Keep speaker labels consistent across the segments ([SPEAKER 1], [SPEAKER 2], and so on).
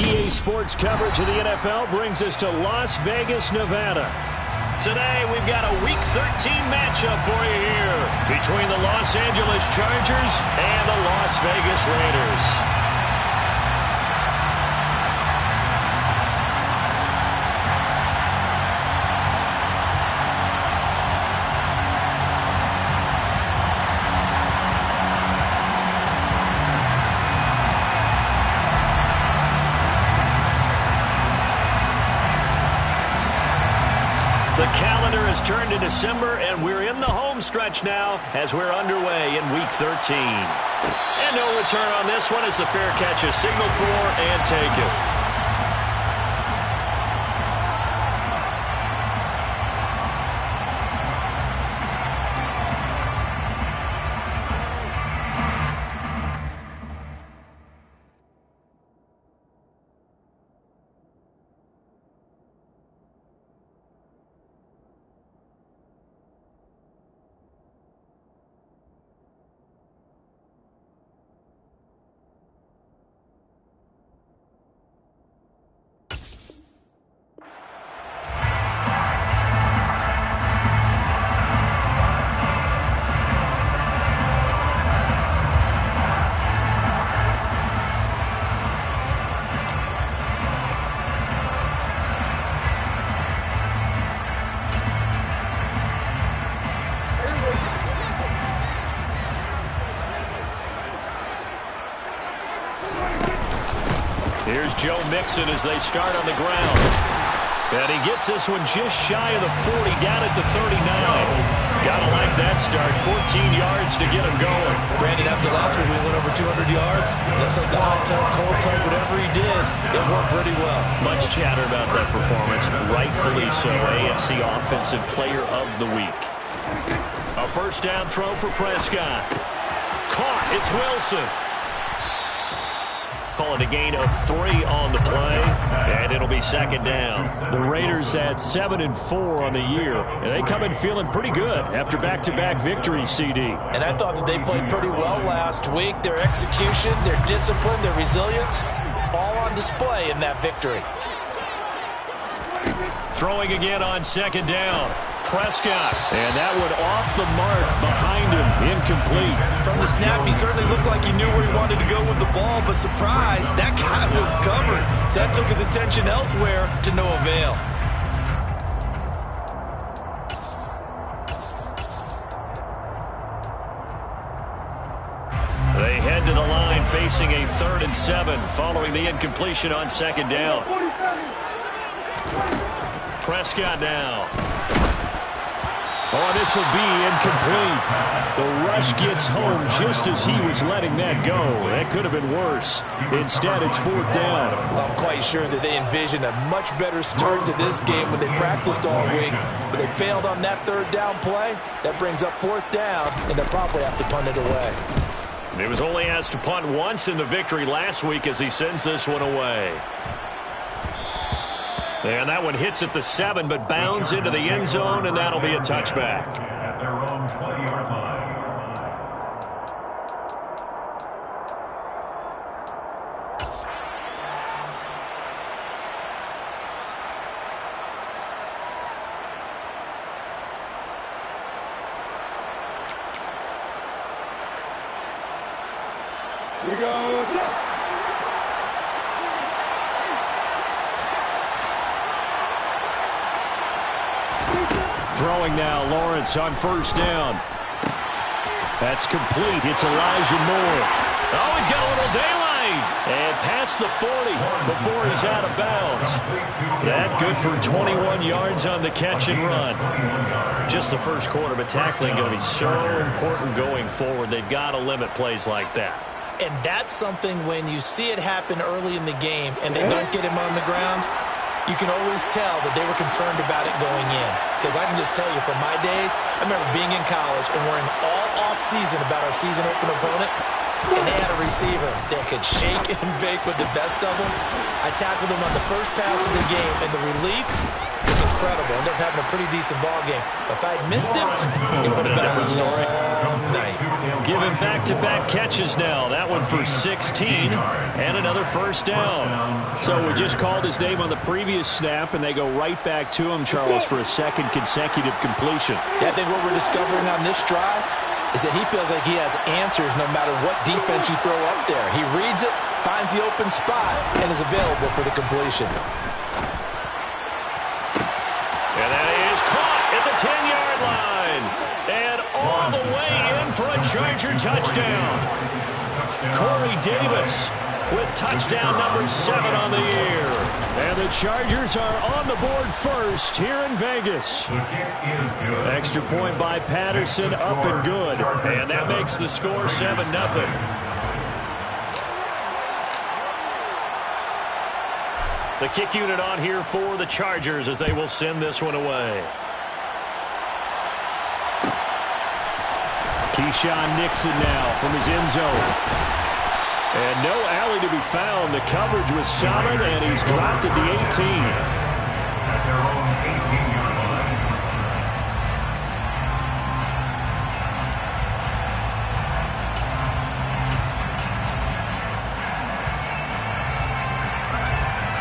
[SPEAKER 1] EA Sports coverage of the NFL brings us to Las Vegas, Nevada. Today, we've got a Week 13 matchup for you here between the Los Angeles Chargers and the Las Vegas Raiders. The calendar has turned to December, and we're in the home stretch now as we're underway in Week 13. And no return on this one as the fair catch is signaled for and taken. Here's Joe Mixon as they start on the ground. And he gets this one just shy of the 40, down at the 39. Gotta like that start. 14 yards to get him going.
[SPEAKER 2] Brandon, after last week we went over 200 yards. Looks like the hot tub, cold tub, whatever he did, it worked pretty well.
[SPEAKER 1] Much chatter about that performance. Rightfully so. AFC Offensive Player of the Week. A first down throw for Prescott. Caught. It's Wilson. Call it a gain of 3 on the play, and it'll be second down. The Raiders had 7-4 on the year, and they come in feeling pretty good after back-to-back victories, CD.
[SPEAKER 2] And I thought that they played pretty well last week. Their execution, their discipline, their resilience, all on display in that victory.
[SPEAKER 1] Throwing again on second down. Prescott, and that one off the mark behind him, incomplete.
[SPEAKER 2] From the snap, he certainly looked like he knew where he wanted to go with the ball, but surprise, that guy was covered. So that took his attention elsewhere to no avail.
[SPEAKER 1] They head to the line facing a 3rd and 7 following the incompletion on second down. Prescott now. Oh, this will be incomplete. The rush gets home just as he was letting that go. That could have been worse. Instead, it's 4th down.
[SPEAKER 2] I'm quite sure that they envisioned a much better start to this game when they practiced all week. But they failed on that 3rd down play. That brings up 4th down, and they'll probably have to punt it away.
[SPEAKER 1] He was only asked to punt once in the victory last week as he sends this one away. And that one hits at the 7, but bounds into the end zone, and that'll be a touchback. At their own 20-yard line. Here we go. Throwing now, Lawrence on first down. That's complete. It's Elijah Moore. Oh, he's got a little daylight. And past the 40 before he's out of bounds. That good for 21 yards on the catch and run. Just the first quarter, but tackling going to be so important going forward. They've got to limit plays like that.
[SPEAKER 2] And that's something when you see it happen early in the game and they don't get him on the ground, you can always tell that they were concerned about it going in. Because I can just tell you from my days, I remember being in college and worrying all off-season about our season-open opponent, and they had a receiver that could shake and bake with the best of them. I tackled him on the first pass of the game, and the relief was incredible. Ended up having a pretty decent ball game. But if I had missed it, it would have been a different story. Night.
[SPEAKER 1] give him back-to-back catches now. That one for 16 and another first down. So we just called his name on the previous snap, and they go right back to him, Charles, for a second consecutive completion.
[SPEAKER 2] Yeah, I think what we're discovering on this drive is that he feels like he has answers no matter what defense you throw up there. He reads it, finds the open spot, and is available for the completion.
[SPEAKER 1] And that is caught at the 10-yard line. And all the way in for a Charger touchdown. Corey Davis with touchdown number 7 on the year. And the Chargers are on the board first here in Vegas. Extra point by Patterson, up and good. And that makes the score 7-0. The kick unit on here for the Chargers as they will send this one away. Keyshawn Nixon now from his end zone. And no alley to be found. The coverage was solid, and he's dropped at the 18. At their own 18-yard line.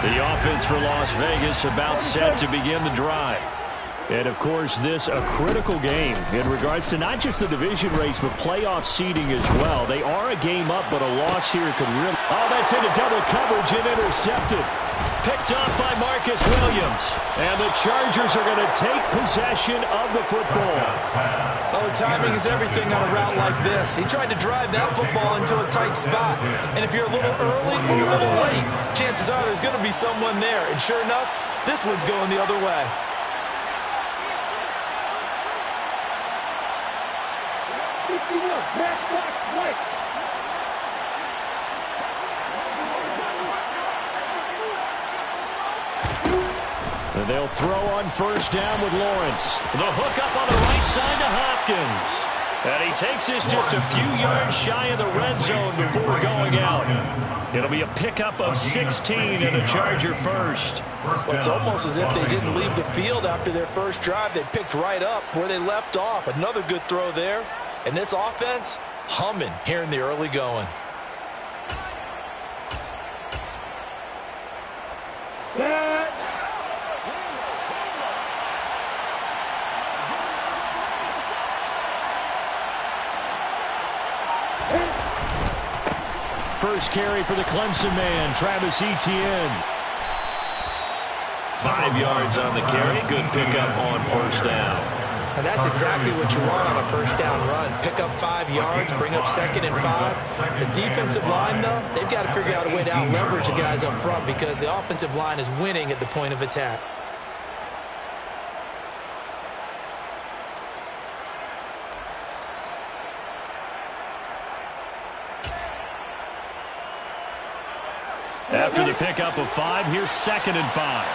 [SPEAKER 1] The offense for Las Vegas about set to begin the drive. And, of course, this a critical game in regards to not just the division race, but playoff seeding as well. They are a game up, but a loss here could really... Oh, that's into double coverage and intercepted. Picked up by Marcus Williams. And the Chargers are going to take possession of the football.
[SPEAKER 2] Oh, timing is everything on a route like this. He tried to drive that football into a tight spot. And if you're a little early or a little late, chances are there's going to be someone there. And sure enough, this one's going the other way.
[SPEAKER 1] And they'll throw on first down with Lawrence. The hook up on the right side to Hopkins. And he takes this just a few yards shy of the red zone before going out. It'll be a pickup of 16 and a Charger first.
[SPEAKER 2] Well, it's almost as if they didn't leave the field after their first drive. They picked right up where they left off. Another good throw there. And this offense, humming here in the early going.
[SPEAKER 1] First carry for the Clemson man, Travis Etienne. 5 yards on the carry. Good pickup on first down.
[SPEAKER 2] And that's exactly what you want on a first down run. Pick up 5 yards, bring up 2nd and 5. The defensive line, though, they've got to figure out a way to out-leverage the guys up front because the offensive line is winning at the point of attack.
[SPEAKER 1] After the pickup of 5, here's 2nd and 5.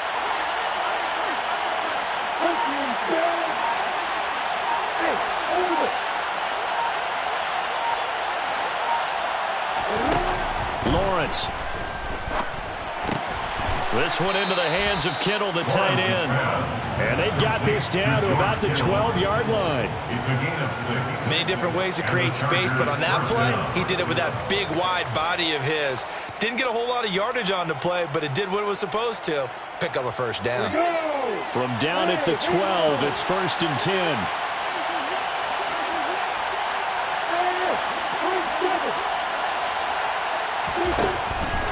[SPEAKER 1] Lawrence. This one into the hands of Kittle, the tight end. And they've got this down to about the 12-yard line.
[SPEAKER 2] Many different ways to create space, but on that play, he did it with that big, wide body of his. Didn't get a whole lot of yardage on the play, but it did what it was supposed to. Pick up a first down.
[SPEAKER 1] From down at the 12, it's 1st and 10.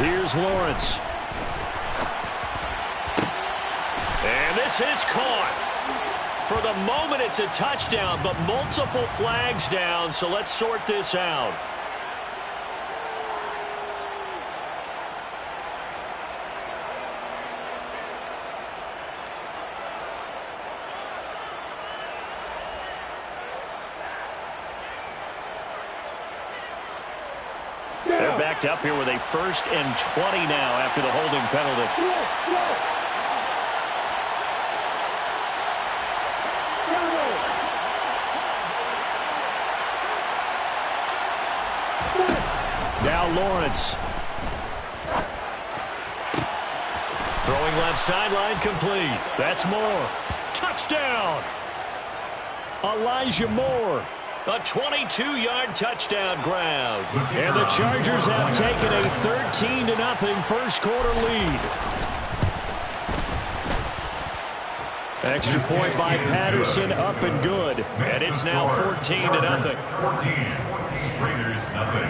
[SPEAKER 1] Here's Lawrence. And this is caught. For the moment, it's a touchdown, but multiple flags down, so let's sort this out. They're backed up here with a 1st and 20 now after the holding penalty. Now Lawrence. Throwing left sideline complete. That's Moore. Touchdown! Elijah Moore. A 22-yard touchdown grab. And the Chargers have taken a 13-0 first quarter lead. Extra point by Patterson, up and good. And it's now 14-0.
[SPEAKER 3] 14. Raiders, nothing.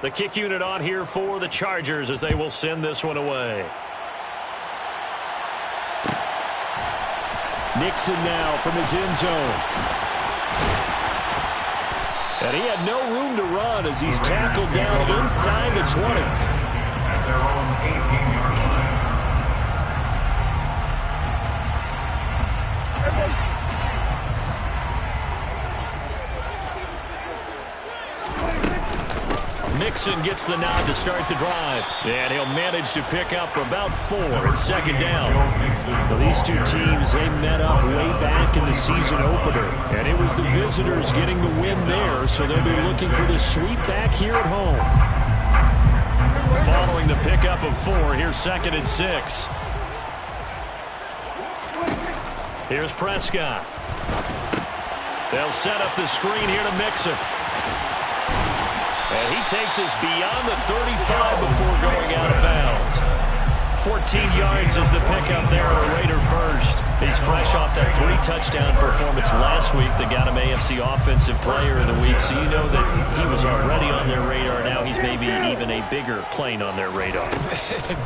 [SPEAKER 1] The kick unit on here for the Chargers as they will send this one away. Nixon now from his end zone. And he had no room to run as he's tackled down inside the 20.
[SPEAKER 3] At their own 18-yard line.
[SPEAKER 1] Mixon gets the nod to start the drive. And he'll manage to pick up about 4 at second down. Well, these two teams, they met up way back in the season opener. And it was the visitors getting the win there, so they'll be looking for the sweep back here at home. Following the pickup of 4, here's 2nd and 6. Here's Prescott. They'll set up the screen here to Mixon. And he takes us beyond the 35 before going out of bounds. 14 yards is the pickup there, a Raider first. He's fresh off that 3-touchdown performance last week that got him AFC Offensive Player of the Week, so you know that he was already on their radar. Now he's maybe even a bigger plane on their radar.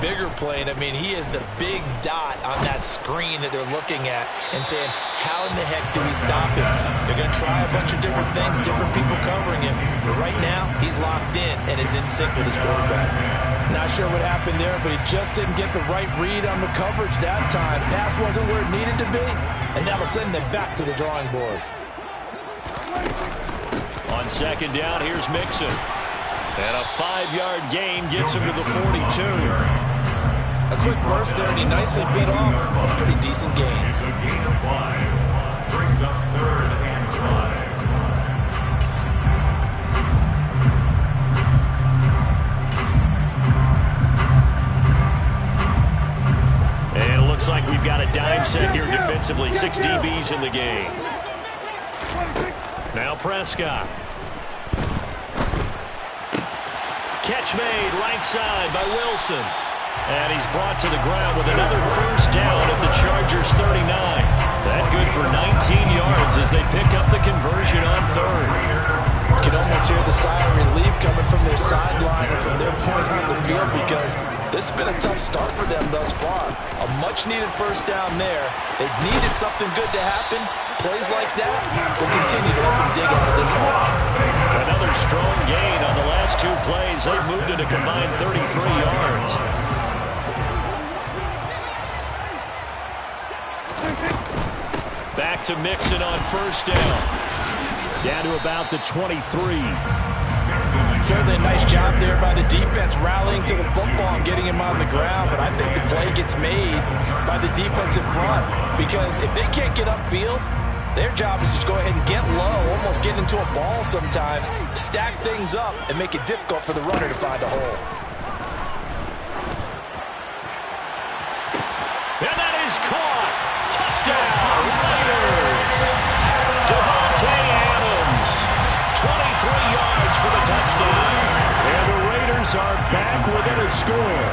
[SPEAKER 2] Bigger plane. I mean, he is the big dot on that screen that they're looking at and saying, how in the heck do we stop him? They're going to try a bunch of different things, different people covering him, but right now he's locked in and is in sync with his quarterback.
[SPEAKER 4] Not sure what happened there, but he just didn't get the right read on the coverage that time. Pass wasn't where it needed to be, and that'll send them back to the drawing board.
[SPEAKER 1] On second down, here's Mixon. And a 5-yard gain gets him to the 42.
[SPEAKER 2] A quick burst there, and he nicely beat off a pretty decent gain.
[SPEAKER 3] It's a gain of 5. Brings up 3rd and 5.
[SPEAKER 1] And it looks like we've got a dime set here defensively. 6 DBs in the game. Now Prescott. Catch made right side by Wilson. And he's brought to the ground with another first down at the Chargers 39. That good for 19 yards as they pick up the conversion on 3rd.
[SPEAKER 4] You can almost hear the sigh of relief coming from their sideline and from their point on the field because this has been a tough start for them thus far. A much-needed first down there. They've needed something good to happen. Plays like that will continue to help them dig out of this hole.
[SPEAKER 1] Another strong gain on the last 2 plays. They've moved it a combined 33 yards. Back to Mixon on first down. Down to about the 23.
[SPEAKER 4] Certainly a nice job there by the defense rallying to the football and getting him on the ground, but I think the play gets made by the defensive front because if they can't get upfield, their job is to go ahead and get low, almost get into a ball sometimes, stack things up, and make it difficult for the runner to find a hole.
[SPEAKER 1] And that is caught. Touchdown, Raiders. Devontae Adams, 23 yards for the touchdown. And the Raiders are back within a score.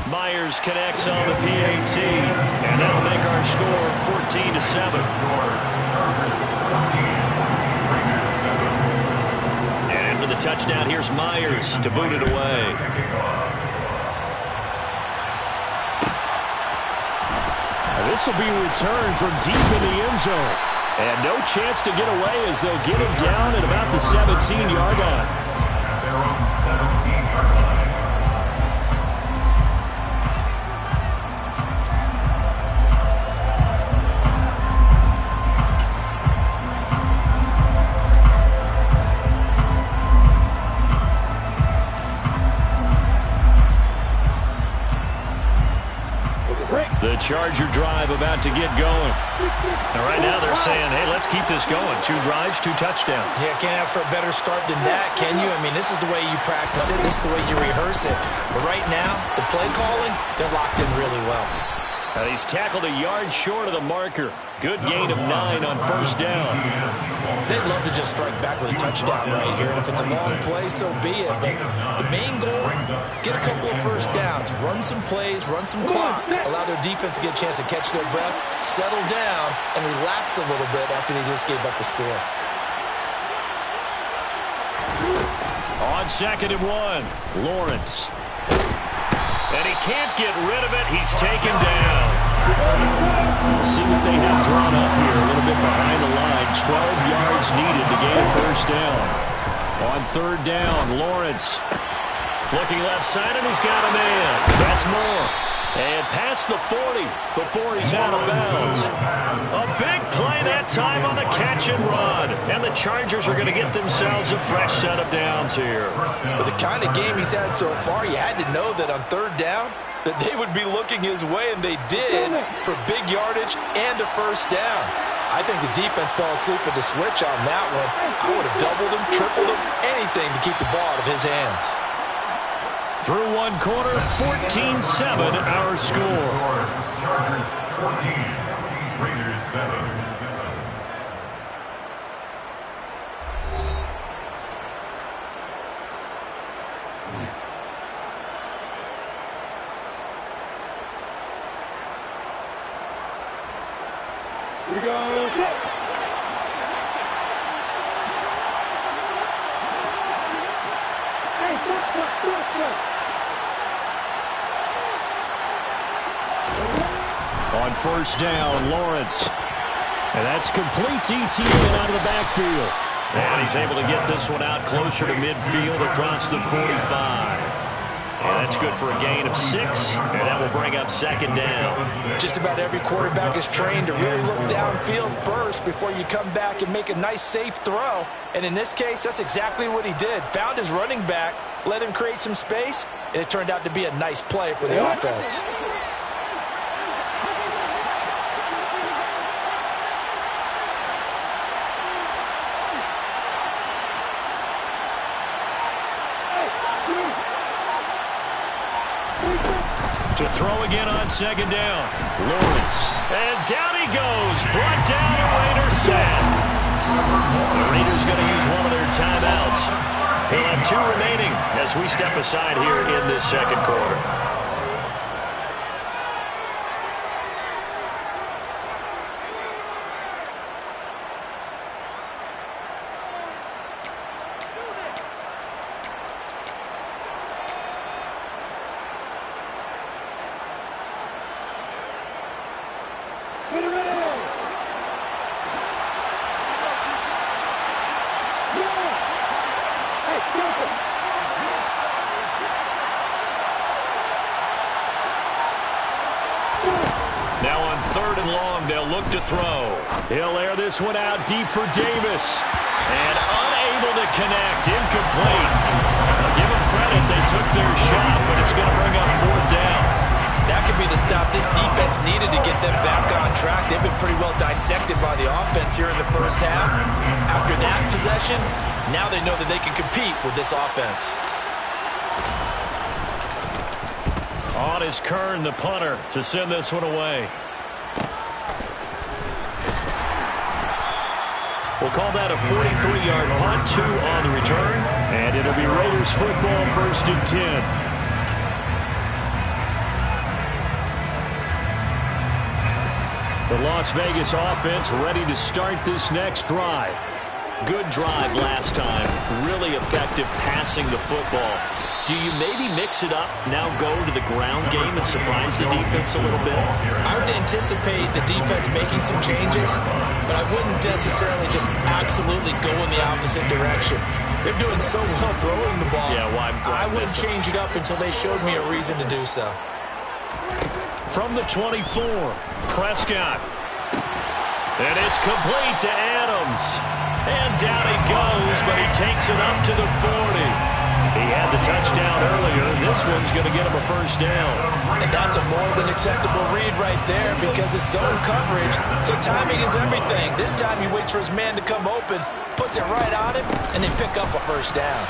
[SPEAKER 1] Myers connects on the PAT, and that'll make our score 14-7. And after the touchdown, here's Myers to boot it away. This will be returned from deep in the end zone. And no chance to get away as they'll get him down at about the 17-yard line.
[SPEAKER 3] Their own 17-yard line.
[SPEAKER 4] Break.
[SPEAKER 1] The Charger drive about to get going. And right now they're saying, hey, let's keep this going. 2 drives, 2 touchdowns.
[SPEAKER 2] Yeah, can't ask for a better start than that, can you? I mean, this is the way you practice it. This is the way you rehearse it. But right now, the play calling, they're locked in really well.
[SPEAKER 1] He's tackled a yard short of the marker. Good gain of 9 on first down.
[SPEAKER 2] They'd love to just strike back with a touchdown right here. And if it's a long play, so be it. But the main goal, get a couple of first downs, run some plays, run some clock, allow their defense to get a chance to catch their breath, settle down, and relax a little bit after they just gave up the score.
[SPEAKER 1] On 2nd and 1, Lawrence. And he can't get rid of it. He's taken down. We'll see what they have drawn up here. A little bit behind the line. 12 yards needed to gain a first down. On 3rd down, Lawrence. Looking left side, and he's got a man. That's more. And past the 40 before he's out of bounds. A big play that time on the catch and run. And the Chargers are going to get themselves a fresh set of downs here.
[SPEAKER 4] With the kind of game he's had so far, you had to know that on 3rd down, that they would be looking his way, and they did, for big yardage and a first down. I think the defense fell asleep with the switch on that one. I would have doubled him, tripled him, anything to keep the ball out of his hands.
[SPEAKER 1] Through 1 quarter, 14-7 our score.
[SPEAKER 3] Chargers 14, Raiders 7.
[SPEAKER 5] We go.
[SPEAKER 1] On first down, Lawrence. And that's complete TT out of the backfield. And he's able to get this one out closer to midfield across the 45. And that's good for a gain of 6, and that will bring up 2nd down.
[SPEAKER 4] Just about every quarterback is trained to really look downfield first before you come back and make a nice, safe throw. And in this case, that's exactly what he did. Found his running back, let him create some space, and it turned out to be a nice play for the offense.
[SPEAKER 1] To throw again on 2nd down. Lawrence. And down he goes. Brought down a Raiders sack. The Raiders going to use one of their timeouts. He'll have 2 remaining as we step aside here in this 2nd quarter. Now on 3rd and long, they'll look to throw. He'll air this one out deep for Davis. And unable to connect. Incomplete. I'll give them credit. They took their shot, but it's going to bring up 4th down.
[SPEAKER 2] That could be the stop this defense needed to get them back on track. They've been pretty well dissected by the offense here in the first half. After that possession, now they know that they can compete with this offense.
[SPEAKER 1] On is Kern, the punter, to send this one away. We'll call that a 43-yard punt, 2 on the return. And it'll be Raiders football, 1st and 10. The Las Vegas offense ready to start this next drive. Good drive last time. Really effective passing the football. Do you maybe mix it up, now go to the ground game and surprise the defense a little bit?
[SPEAKER 2] I would anticipate the defense making some changes, but I wouldn't necessarily just absolutely go in the opposite direction. They're doing so well throwing the ball.
[SPEAKER 1] Yeah, why
[SPEAKER 2] I wouldn't change it up until they showed me a reason to do so.
[SPEAKER 1] From the 24, Prescott. And it's complete to Adams. And down he goes, but he takes it up to the 40. He had the touchdown earlier. This one's going to get him a first down.
[SPEAKER 2] And that's a more than acceptable read right there because it's zone coverage, so timing is everything. This time he waits for his man to come open, puts it right on him, and they pick up a first down.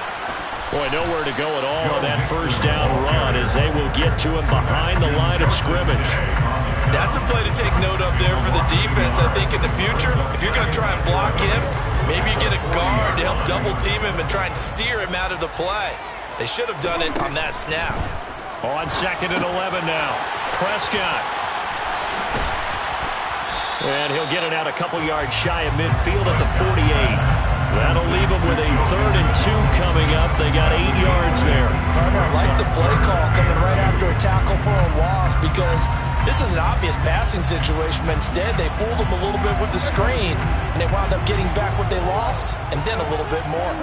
[SPEAKER 1] Boy, nowhere to go at all on that first down run as they will get to him behind the line of scrimmage.
[SPEAKER 2] That's a play to take note of there for the defense, I think, in the future. If you're going to try and block him, maybe you get a guard to help double-team him and try and steer him out of the play. They should have done it on that snap.
[SPEAKER 1] On 2nd and 11 now. Prescott. And he'll get it out a couple yards shy of midfield at the 48. That'll leave them with a 3rd and 2 coming up. They got 8 yards there.
[SPEAKER 2] I like the play call coming right after a tackle for a loss because this is an obvious passing situation, but instead they fooled them a little bit with the screen, and they wound up getting back what they lost, and then a little bit more.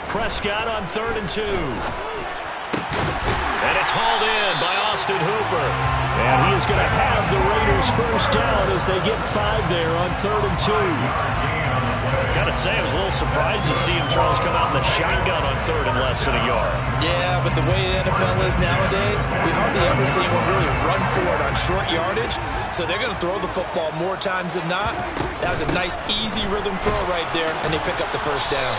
[SPEAKER 1] Prescott on 3rd and 2. And it's hauled in by Austin Hooper. And he is going to have the Raiders first down as they get 5 there on 3rd and 2. Got to say, I was a little surprised to see him, Charles, come out in the shotgun on 3rd and less than a yard.
[SPEAKER 2] Yeah, but the way the NFL is nowadays, we hardly ever see anyone really run for it on short yardage. So they're going to throw the football more times than not. That was a nice, easy rhythm throw right there, and they pick up the first down.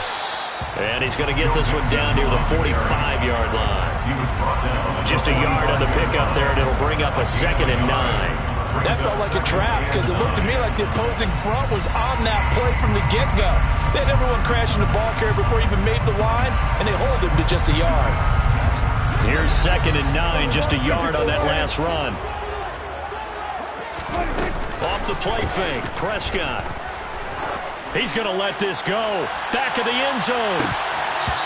[SPEAKER 1] And he's going to get this one down near the 45-yard line. Just a yard on the pickup there, and it'll bring up a 2nd and 9.
[SPEAKER 2] That felt like a trap because it looked to me like the opposing front was on that play from the get-go. They had everyone crashing the ball carrier before he even made the line, and they hold him to just a yard.
[SPEAKER 1] Here's 2nd and 9, just a yard on that last run. Off the play fake, Prescott. He's going to let this go. Back of the end zone.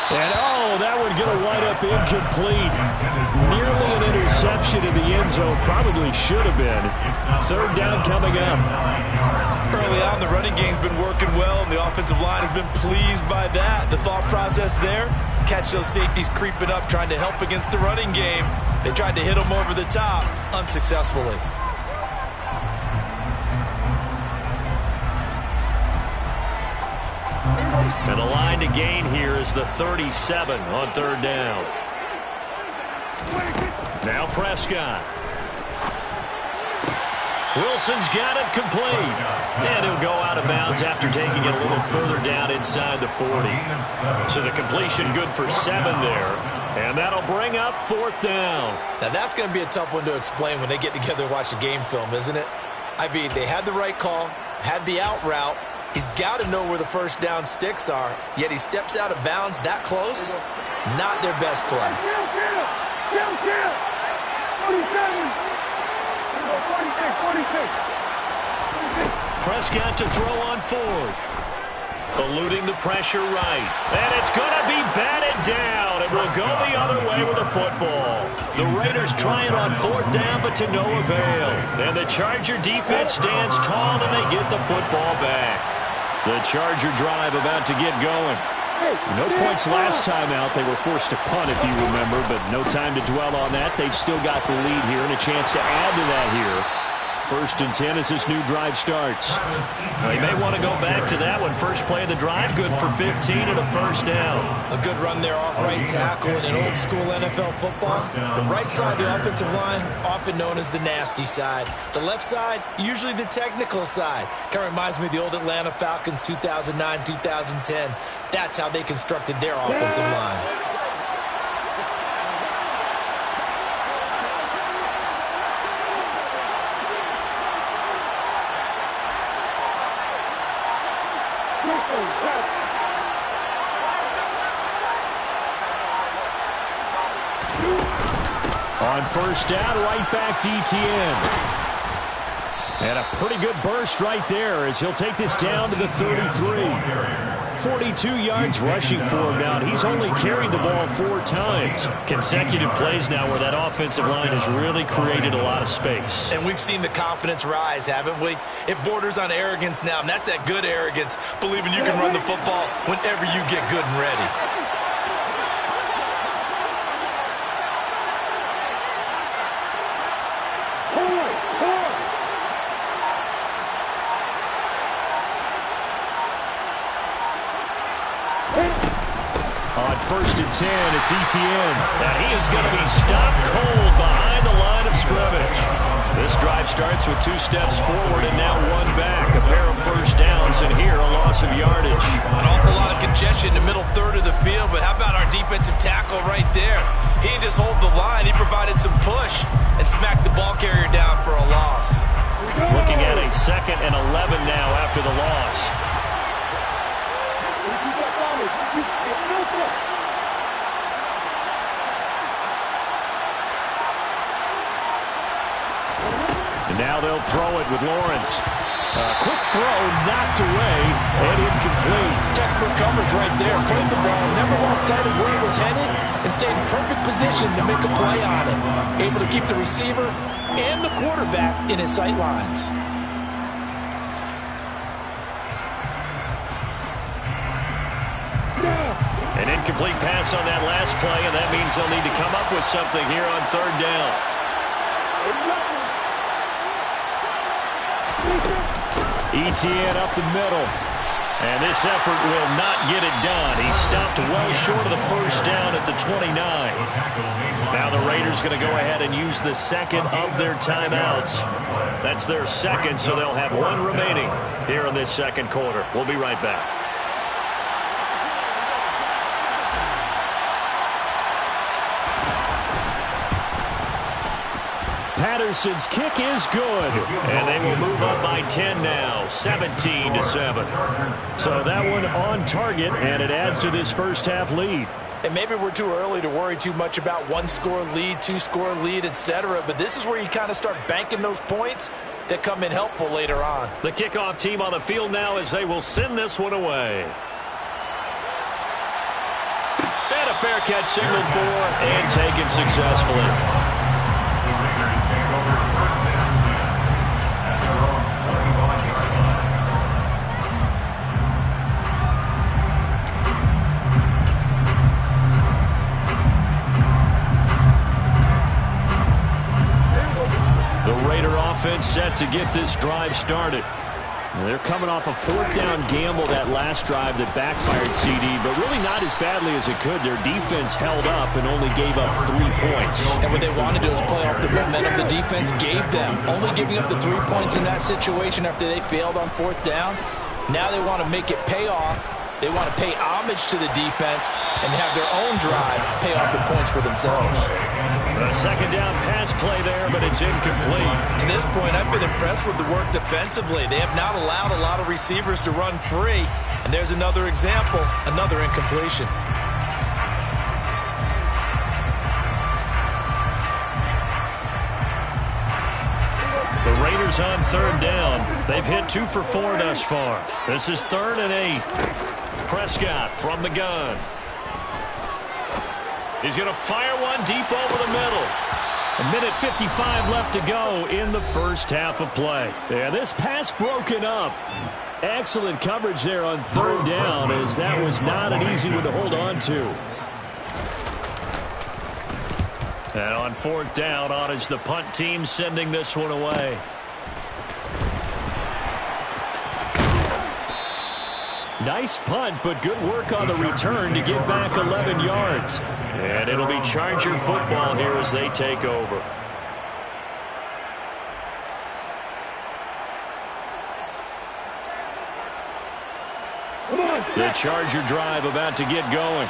[SPEAKER 1] And, oh, that one going to wind up incomplete. Nearly an interception in the end zone. Probably should have been. 3rd down coming up.
[SPEAKER 2] Early on, the running game's been working well, and the offensive line has been pleased by that. The thought process there, catch those safeties creeping up, trying to help against the running game. They tried to hit them over the top, unsuccessfully.
[SPEAKER 1] And the line to gain here is the 37 on 3rd down. Now Prescott. Wilson's got it complete. And he'll go out of bounds after taking it a little further down inside the 40. So the completion good for 7 there. And that'll bring up 4th down.
[SPEAKER 2] Now that's going to be a tough one to explain when they get together and watch the game film, isn't it? I mean, they had the right call, had the out route. He's got to know where the first down sticks are, yet he steps out of bounds that close. Not their best play.
[SPEAKER 1] Prescott to throw on 4th. Eluding the pressure right. And it's going to be batted down. It will go the other way with the football. The Raiders trying on 4th down, but to no avail. And the Charger defense stands tall, and they get the football back. The Charger drive about to get going. No points last time out. They were forced to punt, if you remember, but no time to dwell on that. They've still got the lead here and a chance to add to that here. 1st and 10 as this new drive starts. Well, you may want to go back to that one. First play of the drive, good for 15 and a first down.
[SPEAKER 2] A good run there off right tackle in an old school NFL football. The right side of the offensive line, often known as the nasty side. The left side, usually the technical side. Kind of reminds me of the old Atlanta Falcons 2009, 2010. That's how they constructed their offensive line.
[SPEAKER 1] On 1st down, right back to ETN. And a pretty good burst right there as he'll take this down to the 33. 42 yards rushing for him now. He's only carried the ball 4 times. Consecutive plays now where that offensive line has really created a lot of space.
[SPEAKER 2] And we've seen the confidence rise, haven't we? It borders on arrogance now, and that's that good arrogance, believing you can run the football whenever you get good and ready.
[SPEAKER 1] first and 10. It's Etienne. And he is going to be stopped cold behind the line of scrimmage. This drive starts with 2 steps forward and now 1 back. A pair of first downs, and here a loss of yardage.
[SPEAKER 2] An awful lot of congestion in the middle third of the field, but how about our defensive tackle right there? He didn't just hold the line. He provided some push and smacked the ball carrier down for a loss.
[SPEAKER 1] Looking at a 2nd and 11 now after the loss. And now they'll throw it with Lawrence. Quick throw, knocked away, and incomplete.
[SPEAKER 4] Textbook coverage right there. Played the ball, never lost sight of where it was headed, and stayed in perfect position to make a play on it. Able to keep the receiver and the quarterback in his sight lines.
[SPEAKER 1] An incomplete pass on that last play, and that means they'll need to come up with something here on 3rd down. Etienne up the middle. And this effort will not get it done. He stopped well short of the first down at the 29. Now the Raiders going to go ahead and use the 2nd of their timeouts. That's their 2nd, so they'll have 1 remaining here in this 2nd quarter. We'll be right back. Patterson's kick is good, and they will move up by 10 now, 17-7. So that one on target, and it adds to this first half lead.
[SPEAKER 2] And maybe we're too early to worry too much about 1-score lead, 2-score lead, etc. But this is where you kind of start banking those points that come in helpful later on.
[SPEAKER 1] The kickoff team on the field now as they will send this one away. And a fair catch signaled for and taken successfully. Offense set to get this drive started. They're coming off a 4th down gamble that last drive that backfired CD, but really not as badly as it could. Their defense held up and only gave up 3 points.
[SPEAKER 4] And what they wanted to do is play off the momentum the defense gave them. Only giving up the 3 points in that situation after they failed on 4th down. Now they want to make it pay off. They want to pay homage to the defense and have their own drive pay off the points for themselves.
[SPEAKER 1] A 2nd down pass play there, but it's incomplete.
[SPEAKER 2] To this point, I've been impressed with the work defensively. They have not allowed a lot of receivers to run free. And there's another example, another incompletion.
[SPEAKER 1] The Raiders on 3rd down. They've hit 2 for 4 thus far. This is 3rd and 8. Prescott from the gun. He's going to fire one deep over the middle. 1:55 left to go in the first half of play. Yeah, this pass broken up. Excellent coverage there on 3rd down, as that was not an easy one to hold on to. And on 4th down, on is the punt team sending this one away. Nice punt, but good work on the return to get back 11 yards. And it'll be Charger football here as they take over. The Charger drive about to get going.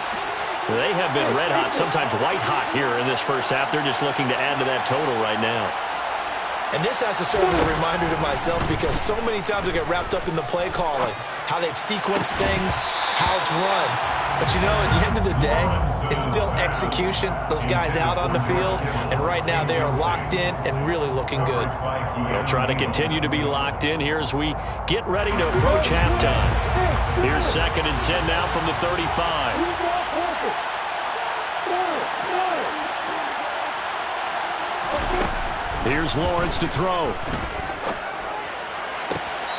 [SPEAKER 1] They have been red hot, sometimes white hot here in this first half. They're just looking to add to that total right now.
[SPEAKER 2] And this has to serve as a reminder to myself, because so many times I get wrapped up in the play calling, how they've sequenced things, how it's run. But, you know, at the end of the day, it's still execution. Those guys out on the field, and right now they are locked in and really looking good.
[SPEAKER 1] They'll try to continue to be locked in here as we get ready to approach halftime. Here's 2nd and 10 now from the 35. Here's Lawrence to throw.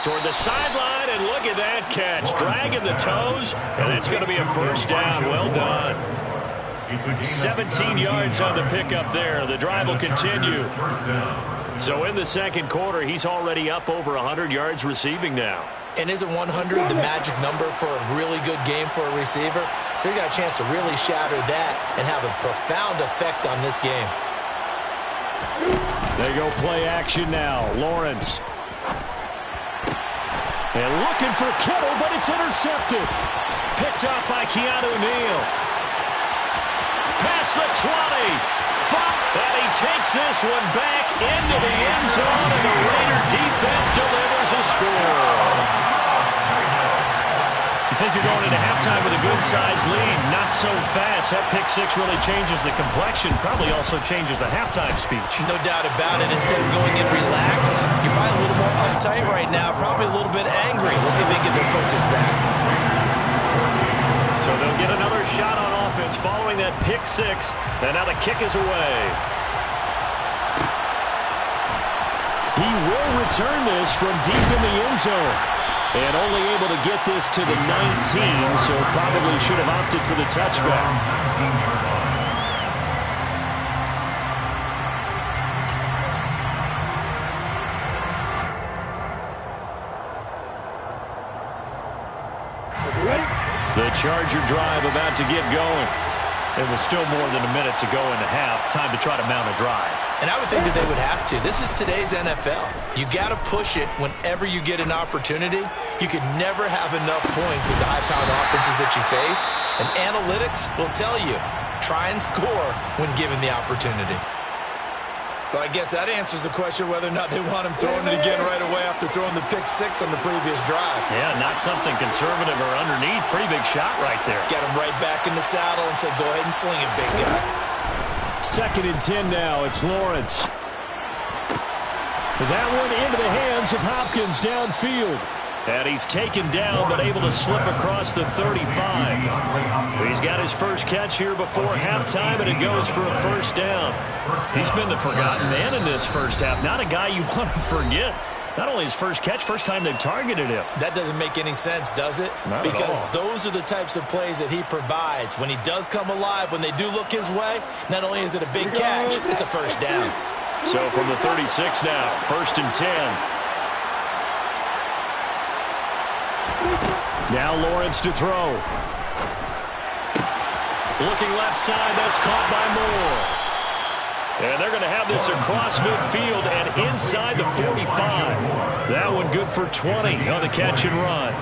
[SPEAKER 1] Toward the sideline, and look at that catch. Dragging the toes, and that's going to be a first down. Well done. 17 yards on the pickup there. The drive will continue. So in the 2nd quarter, he's already up over 100 yards receiving now.
[SPEAKER 2] And isn't 100 the magic number for a really good game for a receiver? So they got a chance to really shatter that and have a profound effect on this game.
[SPEAKER 1] They go play action now. Lawrence. And looking for Kittle, but it's intercepted. Picked up by Keanu Neal. Past the 20. And he takes this one back into the end zone, and the Raider defense delivers a score. You think you're going into halftime with a good-sized lead. Not so fast. That pick six really changes the complexion. Probably also changes the halftime speech.
[SPEAKER 2] No doubt about it. Instead of going in relaxed, you're probably a little more uptight right now. Probably a little bit angry. Let's see if they can get their focus back.
[SPEAKER 1] So they'll get another shot on offense following that pick six. And now the kick is away. He will return this from deep in the end zone. And only able to get this to the 19, so probably should have opted for the touchback. The Charger drive about to get going. It was still more than a minute to go in the half. Time to try to mount a drive.
[SPEAKER 2] And I would think that they would have to. This is today's NFL. You got to push it whenever you get an opportunity. You can never have enough points with the high-powered offenses that you face. And analytics will tell you, try and score when given the opportunity. Well, I guess that answers the question whether or not they want him throwing it again right away after throwing the pick six on the previous drive.
[SPEAKER 1] Yeah, not something conservative or underneath. Pretty big shot right there.
[SPEAKER 2] Get him right back in the saddle and say, go ahead and sling it, big guy.
[SPEAKER 1] 2nd and 10 now. It's Lawrence. That one into the hands of Hopkins downfield. And he's taken down, but able to slip across the 35. He's got his first catch here before halftime, and it goes for a first down. He's been the forgotten man in this first half. Not a guy you want to forget. Not only his first catch, first time they've targeted him.
[SPEAKER 2] That doesn't make any sense, does it?
[SPEAKER 1] Not
[SPEAKER 2] because
[SPEAKER 1] at all.
[SPEAKER 2] Those are the types of plays that he provides. When he does come alive, when they do look his way, not only is it a big catch, it's a first down.
[SPEAKER 1] So from the 36 now, 1st and 10. Now Lawrence to throw. Looking left side, that's caught by Moore. And they're going to have this across midfield and inside the 45. That one good for 20 on the catch and run.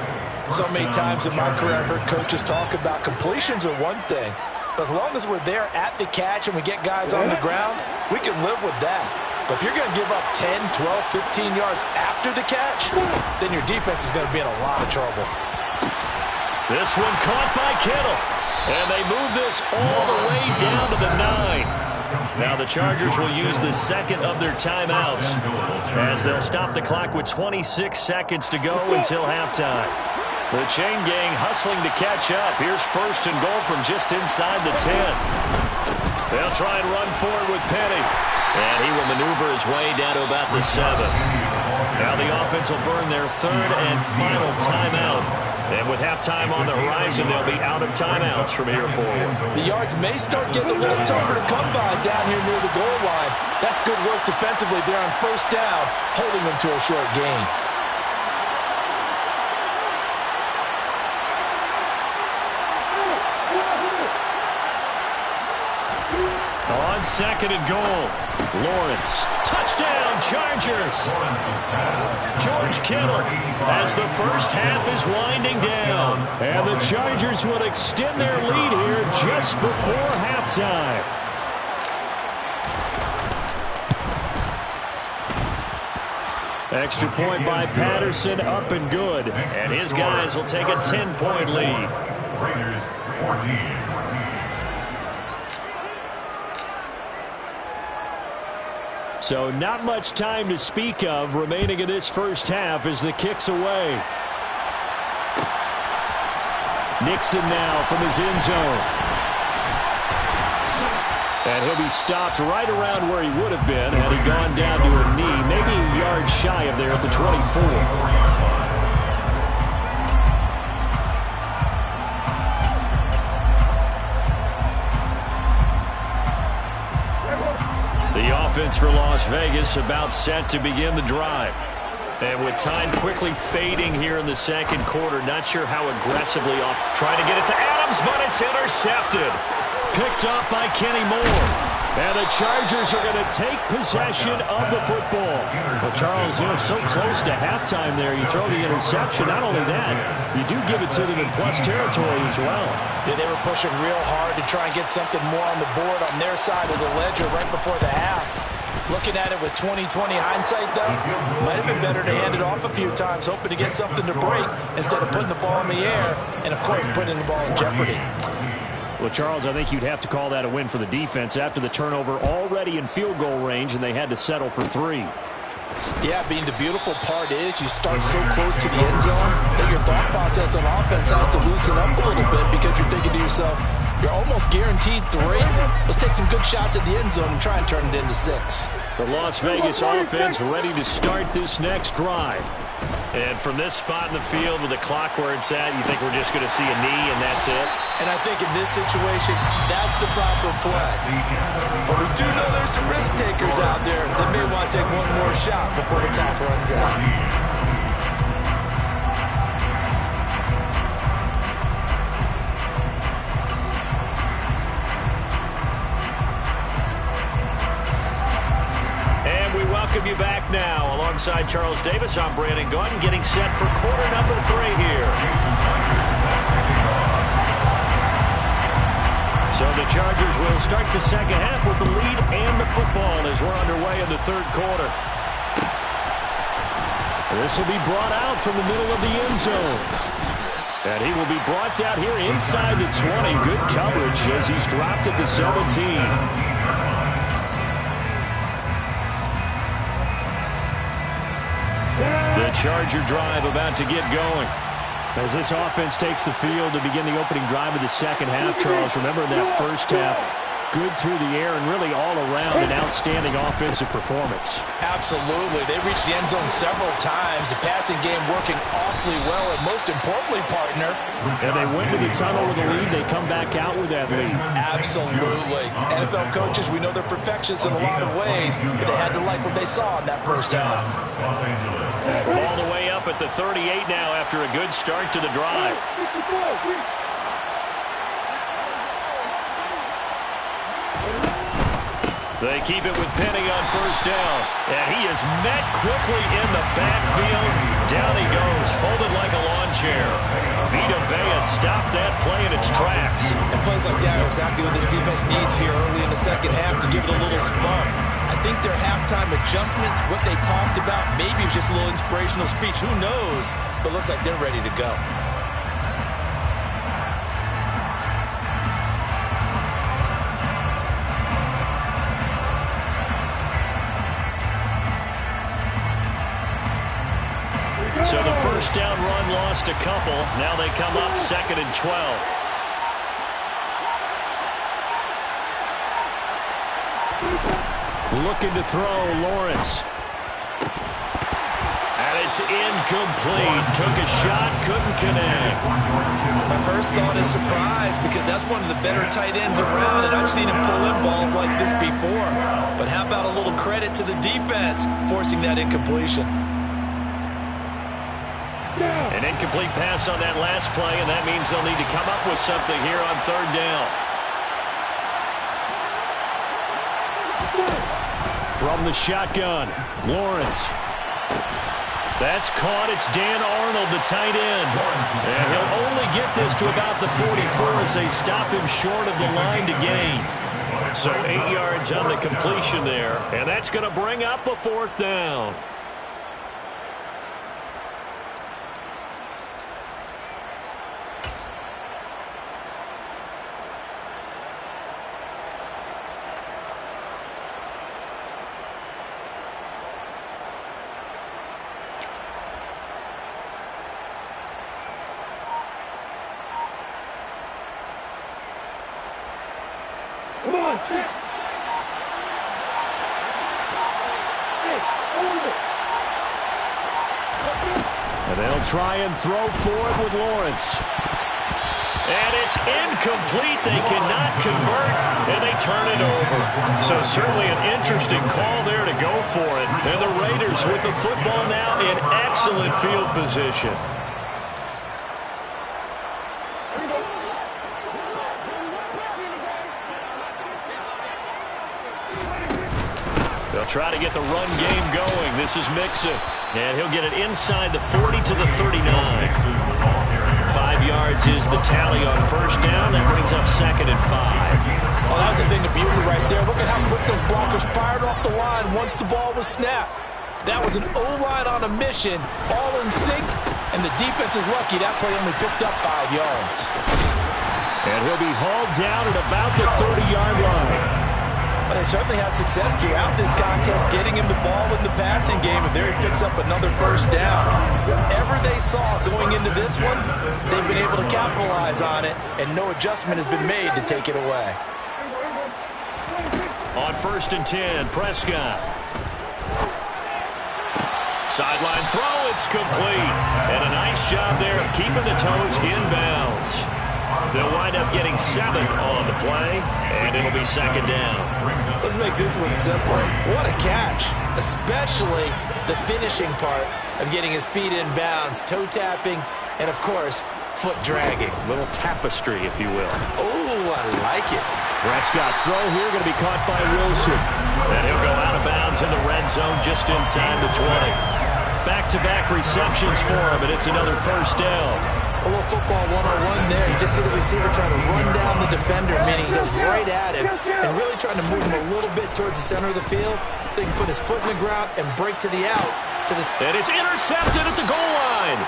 [SPEAKER 4] So many times in my career I've heard coaches talk about completions are one thing. But as long as we're there at the catch and we get guys on the ground, we can live with that. But if you're going to give up 10, 12, 15 yards after the catch, then your defense is going to be in a lot of trouble.
[SPEAKER 1] This one caught by Kittle. And they move this all the way down to the 9. Now the Chargers will use the second of their timeouts as they'll stop the clock with 26 seconds to go until halftime. The chain gang hustling to catch up. Here's 1st and goal from just inside the 10. They'll try and run forward with Penny. And he will maneuver his way down to about the 7. Now the offense will burn their 3rd and final timeout. And with halftime on the horizon, they'll be out of timeouts from here forward.
[SPEAKER 4] The yards may start getting a little tougher to come by down here near the goal line. That's good work defensively there on 1st down, holding them to a short gain.
[SPEAKER 1] On 2nd and goal, Lawrence. Touchdown, Chargers. George Kittle as the first half is winding down. And the Chargers will extend their lead here just before halftime. Extra point by Patterson, up and good. And his guys will take a 10-point lead.
[SPEAKER 3] Raiders 14.
[SPEAKER 1] So not much time to speak of remaining in this first half as the kick's away. Nixon now from his end zone. And he'll be stopped right around where he would have been had he gone down to a knee, maybe a yard shy of there at the 24. The offense for Las Vegas about set to begin the drive. And with time quickly fading here in the second quarter, not sure how aggressively off. Trying to get it to Adams, but it's intercepted. Picked up by Kenny Moore. And the Chargers are going to take possession of the football. Well, Charles, you know, so close to halftime there. You throw the interception. Not only that, you do give it to them in plus territory as well.
[SPEAKER 4] Yeah, they were pushing real hard to try and get something more on the board on their side of the ledger right before the half. Looking at it with 20/20 hindsight, though, might have been better to hand it off a few times, hoping to get something to break instead of putting the ball in the air and, of course, putting the ball in jeopardy.
[SPEAKER 1] Well, Charles, I think you'd have to call that a win for the defense after the turnover already in field goal range, and they had to settle for 3.
[SPEAKER 4] Yeah, the beautiful part is you start so close to the end zone that your thought process on offense has to loosen up a little bit because you're thinking to yourself, you're almost guaranteed 3. Let's take some good shots at the end zone and try and turn it into 6.
[SPEAKER 1] The Las Vegas offense ready to start this next drive. And from this spot in the field with the clock where it's at, you think we're just going to see a knee and that's it?
[SPEAKER 2] And I think in this situation, that's the proper play. But we do know there's some risk takers out there that may want to take one more shot before the clock runs out.
[SPEAKER 1] Welcome you back now. Alongside Charles Davis, I'm Brandon Gaudin, getting set for quarter number 3 here. So the Chargers will start the second half with the lead and the football as we're underway in the third quarter. This will be brought out from the middle of the end zone. And he will be brought out here inside the 20. Good coverage as he's dropped at the 17. The Charger drive about to get going. As this offense takes the field to begin the opening drive of the second half, Charles, remember in that first half, good through the air and really all around an outstanding offensive performance.
[SPEAKER 4] Absolutely. They reached the end zone several times. The passing game working awfully well, and most importantly, partner.
[SPEAKER 1] And they went to the tunnel with a lead. They come back out with that lead.
[SPEAKER 4] Absolutely. NFL coaches, we know they're perfectionists in a lot of ways, but they had to like what they saw in that first half.
[SPEAKER 1] All the way up at the 38 now after a good start to the drive. They keep it with Penny on first down. And he is met quickly in the backfield. Down he goes, folded like a lawn chair. Vita Vea stopped that play in its tracks.
[SPEAKER 2] And plays like that are exactly what this defense needs here early in the second half to give it a little spark. I think their halftime adjustments, what they talked about, maybe it was just a little inspirational speech. Who knows? But looks like they're ready to go.
[SPEAKER 1] So the first down run lost a couple. Now they come up 2nd and 12. Looking to throw, Lawrence. And it's incomplete. Took a shot, couldn't connect.
[SPEAKER 2] My first thought is surprise because that's one of the better tight ends around, and I've seen him pull in balls like this before. But how about a little credit to the defense forcing that incompletion?
[SPEAKER 1] An incomplete pass on that last play, and that means they'll need to come up with something here on third down. From the shotgun, Lawrence. That's caught. It's Dan Arnold, the tight end. And he'll only get this to about the 44 as they stop him short of the line to gain. So 8 yards on the completion there, and that's going to bring up a fourth down. And they'll try and throw for it with Lawrence. And it's incomplete. They cannot convert, and they turn it over. So certainly an interesting call there to go for it. And the Raiders with the football now in excellent field position. They'll try to get the run game going. This is Mixon. And he'll get it inside the 40 to the 39. 5 yards is the tally on first down. That brings up 2nd and 5.
[SPEAKER 4] Oh, that was a thing of beauty right there. Look at how quick those blockers fired off the line once the ball was snapped. That was an O-line on a mission, all in sync, and the defense is lucky that play only picked up 5 yards.
[SPEAKER 1] And he'll be hauled down at about the 30-yard line.
[SPEAKER 4] But they certainly had success throughout this contest, getting him the ball in the passing game, and there he picks up another first down. Whatever they saw going into this one, they've been able to capitalize on it, and no adjustment has been made to take it away.
[SPEAKER 1] On 1st and 10, Prescott. Sideline throw, it's complete. And a nice job there of keeping the toes inbounds. They'll wind up getting 7 on the play, and it'll be 2nd down.
[SPEAKER 2] Let's make this one simple. What a catch, especially the finishing part of getting his feet in bounds, toe tapping, and, of course, foot dragging.
[SPEAKER 1] Little tapestry, if you will.
[SPEAKER 2] Oh, I like it.
[SPEAKER 1] Prescott's throw here going to be caught by Wilson. And he'll go out of bounds in the red zone just inside the 20. Back-to-back receptions for him, and it's another first down.
[SPEAKER 2] A little football 101 there. You just see the receiver trying to run down the defender, meaning he goes right at him and really trying to move him a little bit towards the center of the field so he can put his foot in the ground and break to the out.
[SPEAKER 1] And it's intercepted at the goal line.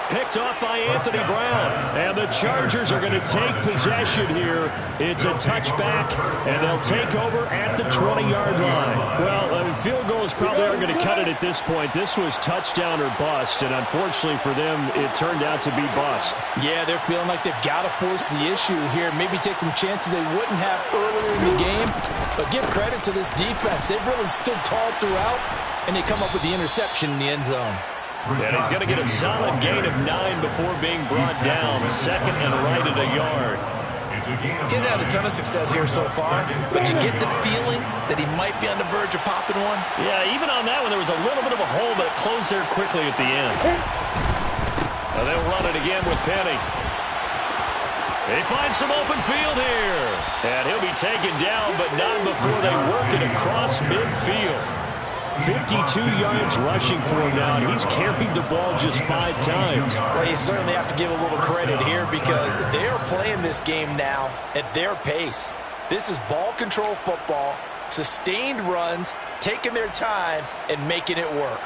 [SPEAKER 1] Picked off by Anthony Brown. And the Chargers are going to take possession here. It's a touchback, and they'll take over at the 20-yard line. Well, field goals probably aren't going to cut it at this point. This was touchdown or bust, and unfortunately for them, it turned out to be bust.
[SPEAKER 4] Yeah, they're feeling like they've got to force the issue here. Maybe take some chances they wouldn't have earlier in the game. But give credit to this defense. They've really stood tall throughout, and they come up with the interception in the end zone.
[SPEAKER 1] And he's going to get a solid gain of 9 before being brought down. 2nd and right at a yard.
[SPEAKER 2] Getting had a ton of success here so far, but you get the feeling that he might be on the verge of popping one.
[SPEAKER 1] Yeah, even on that one, there was a little bit of a hole, but it closed there quickly at the end. And they'll run it again with Penny. They find some open field here. And he'll be taken down, but not before they work it across midfield. 52 yards rushing for him now, and he's carried the ball just 5 times.
[SPEAKER 2] Well, you certainly have to give a little credit here because they are playing this game now at their pace. This is ball control football, sustained runs, taking their time, and making it work.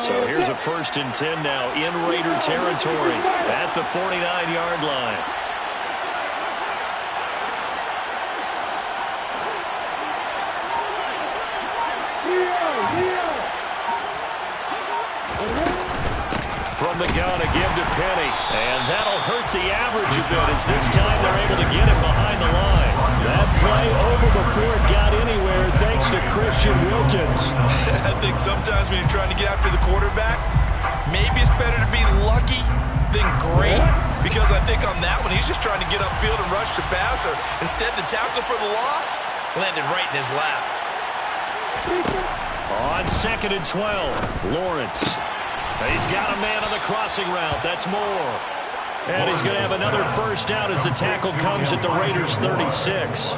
[SPEAKER 1] So here's a 1st and 10 now in Raider territory at the 49-yard line. From the gun, a give to Penny. And that'll hurt the average a bit as this time they're able to get him behind the line. That play over before it got anywhere thanks to Christian Wilkins.
[SPEAKER 2] I think sometimes when you're trying to get after the quarterback, maybe it's better to be lucky than great. Because I think on that one, he's just trying to get upfield and rush the passer. Instead, the tackle for the loss landed right in his lap.
[SPEAKER 1] On 2nd and 12, Lawrence. He's got a man on the crossing route. That's Moore. And he's going to have another first down as the tackle comes at the Raiders' 36.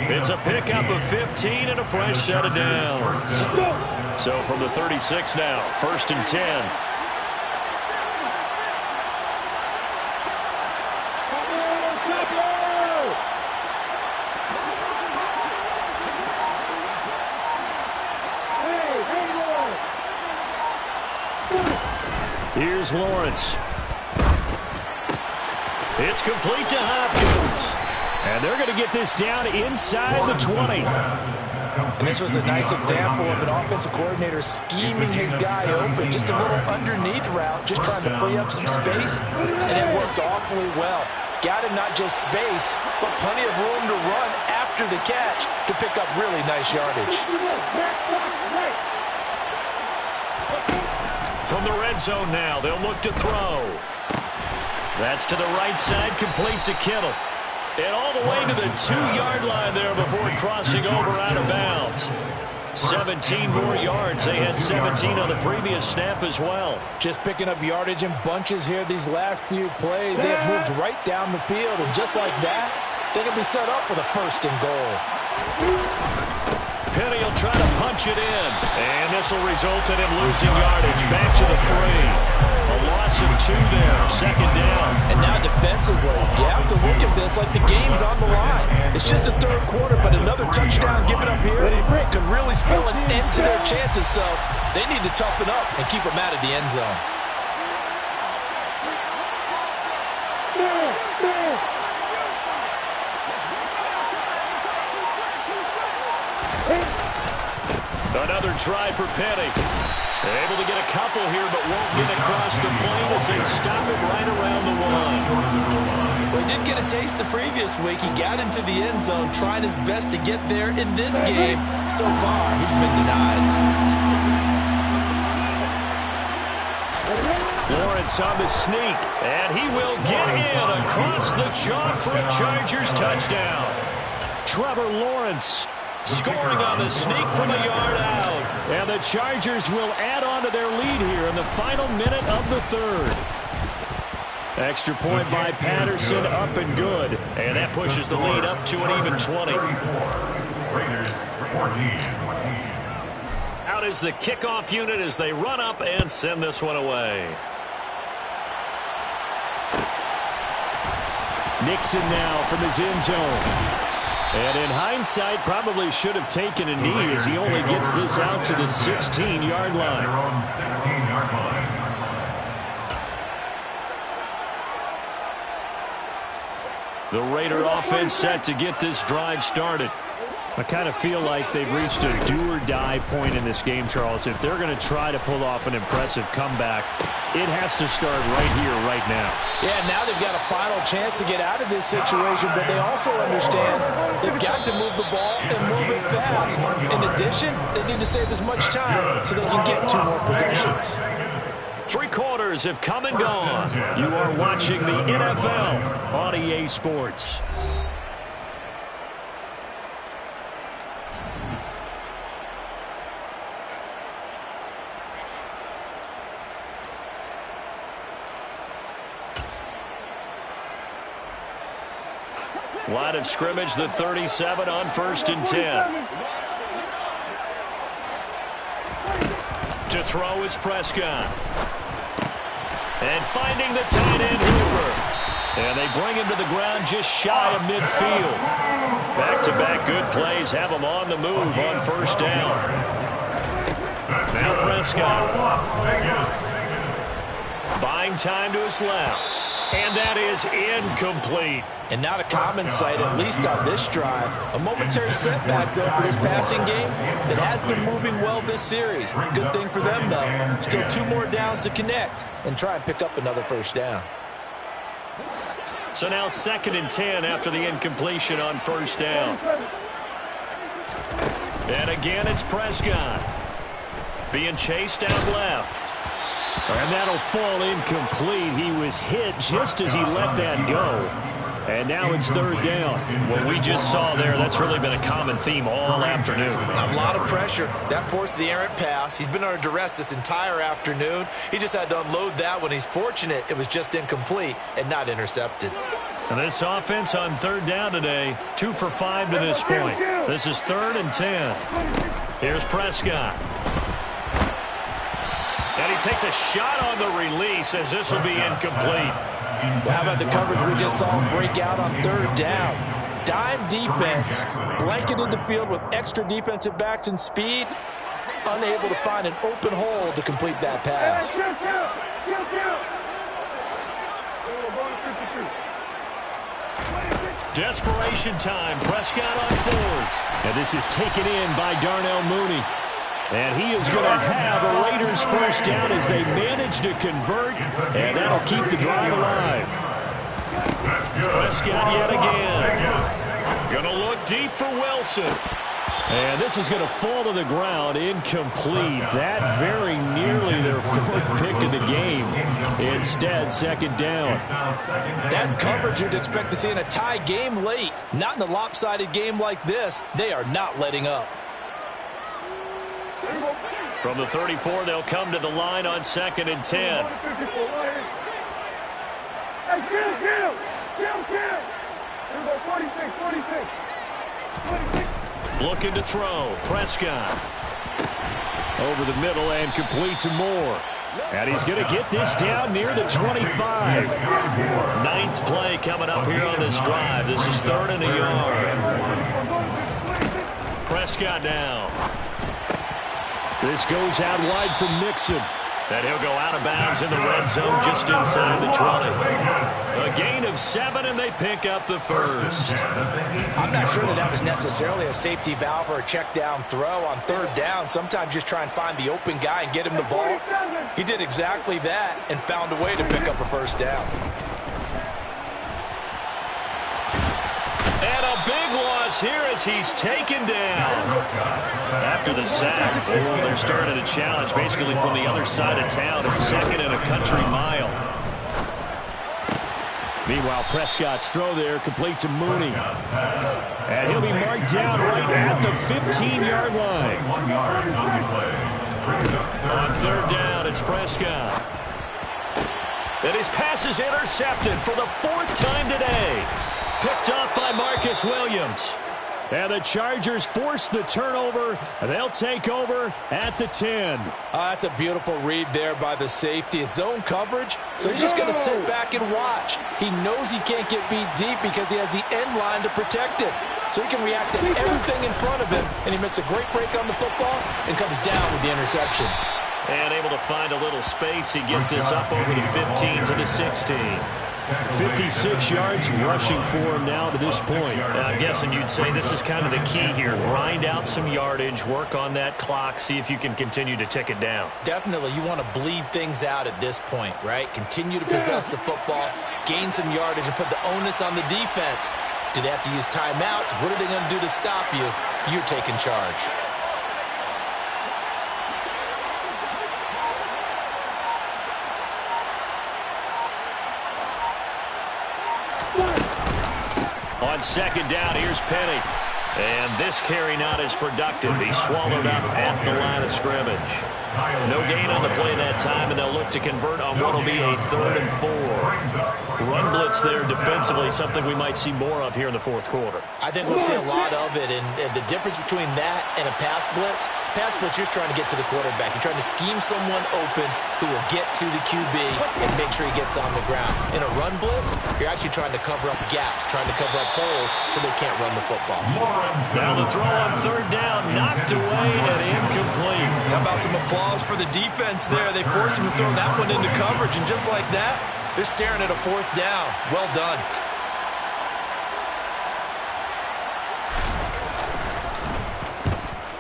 [SPEAKER 1] It's a pickup of 15 and a fresh set of downs. So from the 36 now, 1st and 10. Here's Lawrence. It's complete to Hopkins. And they're going to get this down inside the 20.
[SPEAKER 4] And this was a nice example of an offensive coordinator scheming his guy open. Just a little underneath route, just trying to free up some space. And it worked awfully well. Got him not just space, but plenty of room to run after the catch to pick up really nice yardage.
[SPEAKER 1] From the red zone now, they'll look to throw. That's to the right side, complete to Kittle. And all the way to the 2-yard line there before crossing over out of bounds. 17 more yards. They had 17 on the previous snap as well.
[SPEAKER 4] Just picking up yardage in bunches here these last few plays. They have moved right down the field, and just like that, they can be set up with a 1st and goal.
[SPEAKER 1] Penny will try to punch it in. And this will result in him losing yardage. Back to the 3. A loss of 2 there. 2nd down.
[SPEAKER 4] And now defensively, you have to look at this like the game's on the line. It's just the 3rd quarter, but another touchdown given up here could really spell an end to their chances. So they need to toughen up and keep them out of the end zone.
[SPEAKER 1] Another try for Penny. Able to get a couple here, but won't get across the plane as they stop it right around the 1.
[SPEAKER 2] Well, he did get a taste the previous week. He got into the end zone, trying his best to get there in this game. So far, he's been denied.
[SPEAKER 1] Lawrence on the sneak, and he will get in across the chalk for a Chargers touchdown. Trevor Lawrence scoring on the sneak from a yard out. And the Chargers will add on to their lead here in the final minute of the 3rd. Extra point by Patterson, up and good. And that pushes the lead up to an even 20.
[SPEAKER 3] Raiders 14.
[SPEAKER 1] Out is the kickoff unit as they run up and send this one away. Nixon now from his end zone. And in hindsight, probably should have taken a knee as he only gets this out to the 16-yard line.
[SPEAKER 3] Their own 16-yard line.
[SPEAKER 1] The Raider offense set to get this drive started. I kind of feel like they've reached a do-or-die point in this game, Charles. If they're going to try to pull off an impressive comeback, it has to start right here, right now.
[SPEAKER 4] Yeah, now they've got a final chance to get out of this situation, but they also understand they've got to move the ball and move it fast. In addition, they need to save as much time so they can get 2 more possessions.
[SPEAKER 1] 3 quarters have come and gone. You are watching the NFL on EA Sports. Line of scrimmage, the 37 on 1st and 10. To throw is Prescott. And finding the tight end Hooper. And they bring him to the ground just shy of midfield. Back-to-back good plays have him on the move on 1st down. Now Prescott. Buying time to his left. And that is incomplete.
[SPEAKER 4] And not a common sight, at least on this drive. A momentary setback, though, for this passing game that has been moving well this series. Good thing for them, though. Still 2 more downs to connect and try and pick up another 1st down.
[SPEAKER 1] So now 2nd and 10 after the incompletion on 1st down. And again, it's Prescott. Being chased down left. And that'll fall incomplete. He was hit just as he let that go. And now it's 3rd down. What we just saw there, that's really been a common theme all afternoon.
[SPEAKER 2] A lot of pressure. That forced the errant pass. He's been under duress this entire afternoon. He just had to unload that one. He's fortunate it was just incomplete and not intercepted.
[SPEAKER 1] And this offense on 3rd down today, 2 for 5 to this point. This is 3rd and 10. Here's Prescott. And he takes a shot on the release as this will be incomplete.
[SPEAKER 4] Well, how about the coverage we just saw him break out on 3rd down? Dime defense, blanketed the field with extra defensive backs and speed, unable to find an open hole to complete that pass.
[SPEAKER 1] Desperation time. Prescott on 4th. And this is taken in by Darnell Mooney. And he is going to have a Raiders 1st down as they manage to convert, and that'll keep the drive alive. Prescott yet again. Going to look deep for Wilson. And this is going to fall to the ground, incomplete. That very nearly their fourth pick of the game. Instead, second down.
[SPEAKER 4] That's coverage you'd expect to see in a tie game late. Not in a lopsided game like this. They are not letting up.
[SPEAKER 1] From the 34, they'll come to the line on 2nd and 10.
[SPEAKER 5] Hey, kill. Here we go, 46.
[SPEAKER 1] Looking to throw. Prescott. Over the middle and complete to Moore. And he's going to get this down near the 25. 9th play coming up here on this drive. This is 3rd and a yard. Prescott now. This goes out wide from Mixon. And he'll go out of bounds in the red zone just inside the 20. A gain of 7, and they pick up the first.
[SPEAKER 4] I'm not sure that was necessarily a safety valve or a check down throw on 3rd down. Sometimes just try and find the open guy and get him the ball. He did exactly that and found a way to pick up a first down.
[SPEAKER 1] And a big loss here as he's taken down. After the sack, they're starting to challenge basically from the other side of town. It's 2nd and a country mile. Meanwhile, Prescott's throw there complete to Mooney. And he'll be marked down right at the 15-yard line. On 3rd down, it's Prescott. And his pass is intercepted for the 4th time today. Picked off by Marcus Williams. And the Chargers force the turnover. They'll take over at the 10.
[SPEAKER 4] That's a beautiful read there by the safety. It's zone coverage, so he's just going to sit back and watch. He knows he can't get beat deep because he has the end line to protect it. So he can react to everything in front of him, and he makes a great break on the football and comes down with the interception.
[SPEAKER 1] And able to find a little space. He gets this up over the 15 to the 16. 56 yards rushing for him now to this point. I'm guessing you'd say this is kind of the key here. Grind out some yardage, work on that clock, see if you can continue to tick it down.
[SPEAKER 2] Definitely, you want to bleed things out at this point, right? Continue to possess the football, gain some yardage, and put the onus on the defense. Do they have to use timeouts? What are they going to do to stop you? You're taking charge.
[SPEAKER 1] On 2nd down, here's Penny. And this carry not as productive. He's swallowed up at the line of scrimmage. No gain on the play that time, and they'll look to convert on what will be a 3rd and 4. Run blitz there defensively, something we might see more of here in the 4th quarter.
[SPEAKER 2] I think we'll see a lot of it, and the difference between that and a pass blitz, you're trying to get to the quarterback. You're trying to scheme someone open who will get to the QB and make sure he gets on the ground. In a run blitz, you're actually trying to cover up gaps, trying to cover up holes so they can't run the football.
[SPEAKER 1] Now the throw on 3rd down, knocked away and incomplete.
[SPEAKER 4] How about some applause for the defense there? They forced him to throw that one into coverage, and just like that, they're staring at a 4th down. Well done.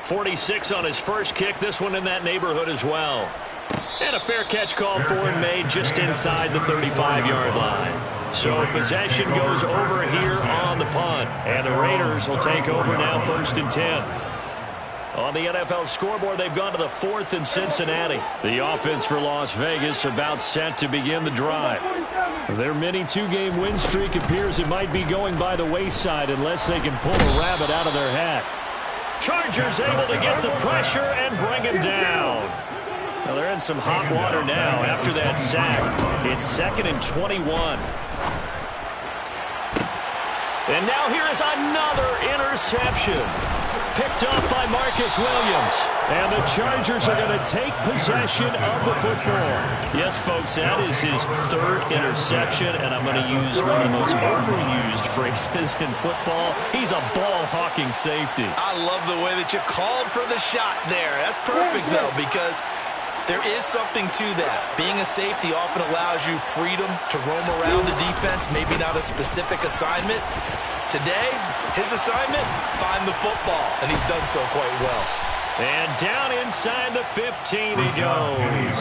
[SPEAKER 1] .46 on his first kick. This one in that neighborhood as well. And a fair catch called for and made just inside the 35-yard line. So possession goes over here on the punt. And the Raiders will take over now 1st and 10. On the NFL scoreboard, they've gone to the 4th in Cincinnati. The offense for Las Vegas about set to begin the drive. Their mini 2-game win streak appears it might be going by the wayside unless they can pull a rabbit out of their hat. Chargers able to get the pressure and bring him down. Well, they're in some hot water now after that sack. It's 2nd and 21. And now here is another interception. Picked up by Marcus Williams. And the Chargers are going to take possession of the football. Yes, folks, that is his 3rd interception, and I'm going to use one of the most overused phrases in football. He's a ball-hawking safety.
[SPEAKER 4] I love the way that you called for the shot there. That's perfect, though, because there is something to that. Being a safety often allows you freedom to roam around the defense, maybe not a specific assignment. Today, his assignment, find the football, and he's done so quite well.
[SPEAKER 1] And down inside the 15 he goes.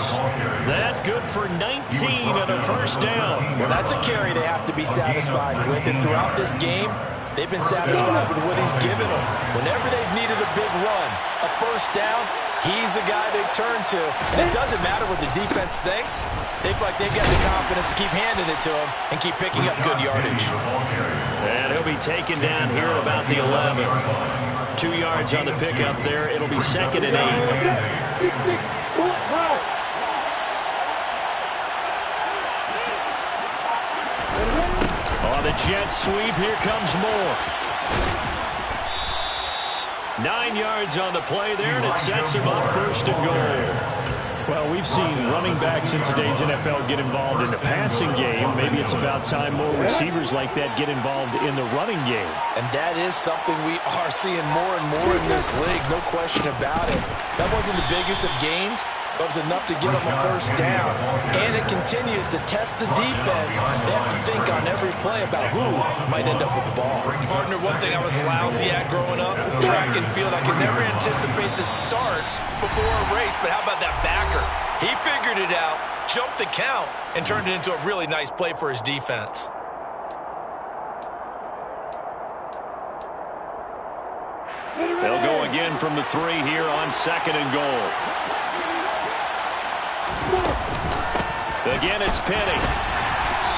[SPEAKER 1] That good for 19 and a first down.
[SPEAKER 4] Well, that's a carry they have to be satisfied with. And throughout this game, They've been satisfied with what he's given them. Whenever they've needed a big run, a first down, he's the guy they turn to. And it doesn't matter what the defense thinks. They feel like they've got the confidence to keep handing it to him and keep picking up good yardage.
[SPEAKER 1] And he'll be taken down here at about the 11. 2 yards on the pickup there. It'll be 2nd and 8. On the jet sweep, here comes Moore. 9 yards on the play there, and it sets him up 1st and goal.
[SPEAKER 6] Well, we've seen running backs in today's NFL get involved in the passing game. Maybe it's about time more receivers like that get involved in the running game.
[SPEAKER 4] And that is something we are seeing more and more in this league, no question about it. That wasn't the biggest of gains, but it was enough to get them a first down. And it continues to test the defense. They have to think on every play about who might end up with the ball.
[SPEAKER 2] Partner, one thing I was lousy at growing up, track and field, I could never anticipate the start before a race, but how about that backer? He figured it out, jumped the count, and turned it into a really nice play for his defense.
[SPEAKER 1] They'll go again from the 3 here on 2nd and goal. Again, it's Penny.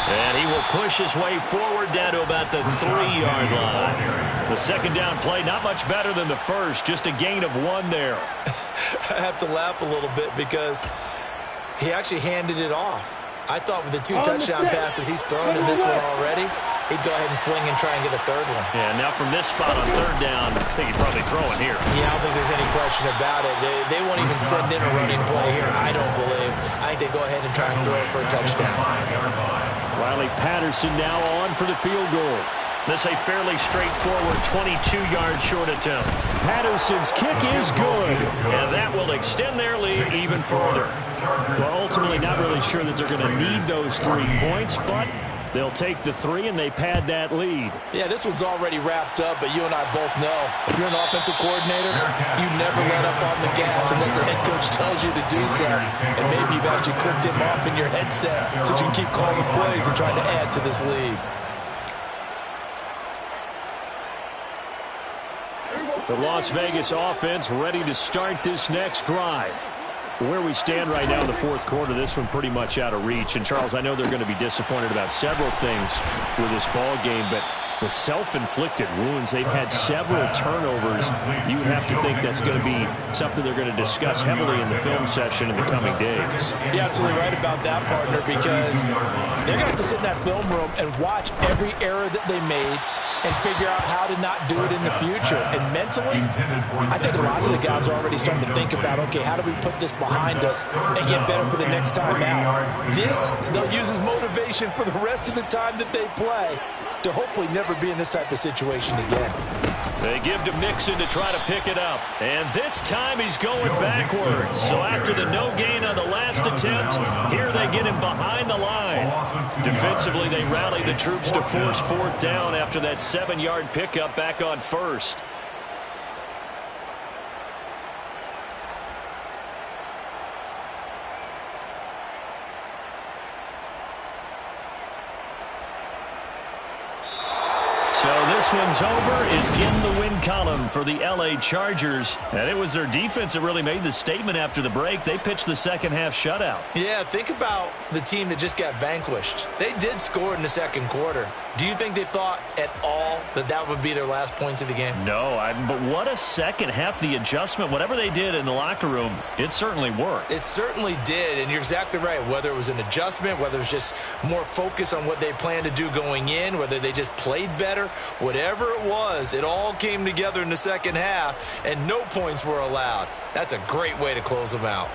[SPEAKER 1] And he will push his way forward down to about the 3-yard line. The 2nd down play, not much better than the first, just a gain of 1 there.
[SPEAKER 2] I have to laugh a little bit because he actually handed it off. I thought with the 2 touchdown passes he's thrown in this one already, he'd go ahead and fling and try and get a 3rd one.
[SPEAKER 1] Yeah, now from this spot on 3rd down, I think he'd probably throw it here.
[SPEAKER 2] Yeah, I don't think there's any question about it. They won't even send in a running play here, I don't believe. I think they go ahead and try and throw it for a touchdown.
[SPEAKER 6] Riley Patterson now on for the field goal.
[SPEAKER 1] This a fairly straightforward 22-yard short attempt.
[SPEAKER 6] Patterson's kick is good.
[SPEAKER 1] And that will extend their lead even further.
[SPEAKER 6] Well, ultimately not really sure that they're going to need those 3 points, but they'll take the 3 and they pad that lead.
[SPEAKER 4] Yeah, this one's already wrapped up, but you and I both know if you're an offensive coordinator, you never let up on the gas unless the head coach tells you to do so. And maybe you've actually clicked him off in your headset so you can keep calling plays and trying to add to this lead.
[SPEAKER 6] The Las Vegas offense ready to start this next drive. Where we stand right now in the 4th quarter, this one pretty much out of reach. And, Charles, I know they're going to be disappointed about several things with this ball game, but the self-inflicted wounds, they've had several turnovers. You have to think that's going to be something they're going to discuss heavily in the film session in the coming days.
[SPEAKER 4] You're absolutely right about that, partner, because they're going to have to sit in that film room and watch every error that they made and figure out how to not do it in the future. And mentally, I think a lot of the guys are already starting to think about, okay, how do we put this behind us and get better for the next time out? This, they'll use as motivation for the rest of the time that they play to hopefully never be in this type of situation again.
[SPEAKER 1] They give to Mixon to try to pick it up. And this time he's going backwards. So after the no gain on the last attempt, here they get him behind the line. Defensively, they rally the troops to force 4th down after that 7-yard pickup back on 1st. So this one's over. It's in the win column for the L.A. Chargers. And it was their defense that really made the statement after the break. They pitched the 2nd half shutout.
[SPEAKER 2] Yeah, think about the team that just got vanquished. They did score in the 2nd quarter. Do you think they thought at all that that would be their last points of the game?
[SPEAKER 1] No, but what a 2nd half. The adjustment, whatever they did in the locker room, it certainly worked.
[SPEAKER 2] It certainly did, and you're exactly right. Whether it was an adjustment, whether it was just more focus on what they planned to do going in, whether they just played better, whatever it was, it all came together in the 2nd half, and no points were allowed. That's a great way to close them out.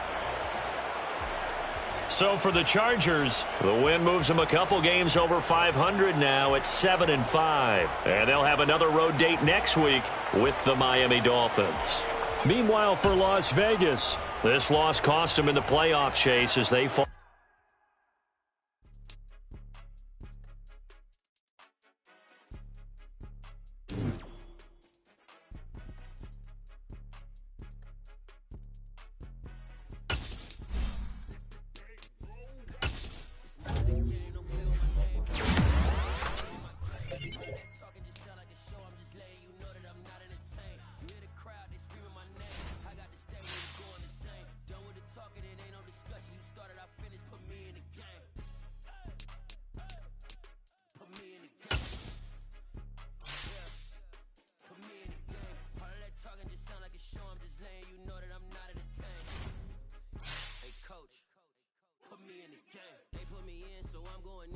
[SPEAKER 1] So for the Chargers, the win moves them a couple games over 500 now at 7-5. And they'll have another road date next week with the Miami Dolphins.
[SPEAKER 6] Meanwhile, for Las Vegas,
[SPEAKER 1] this loss cost them in the playoff chase as they fall.
[SPEAKER 7] I'm going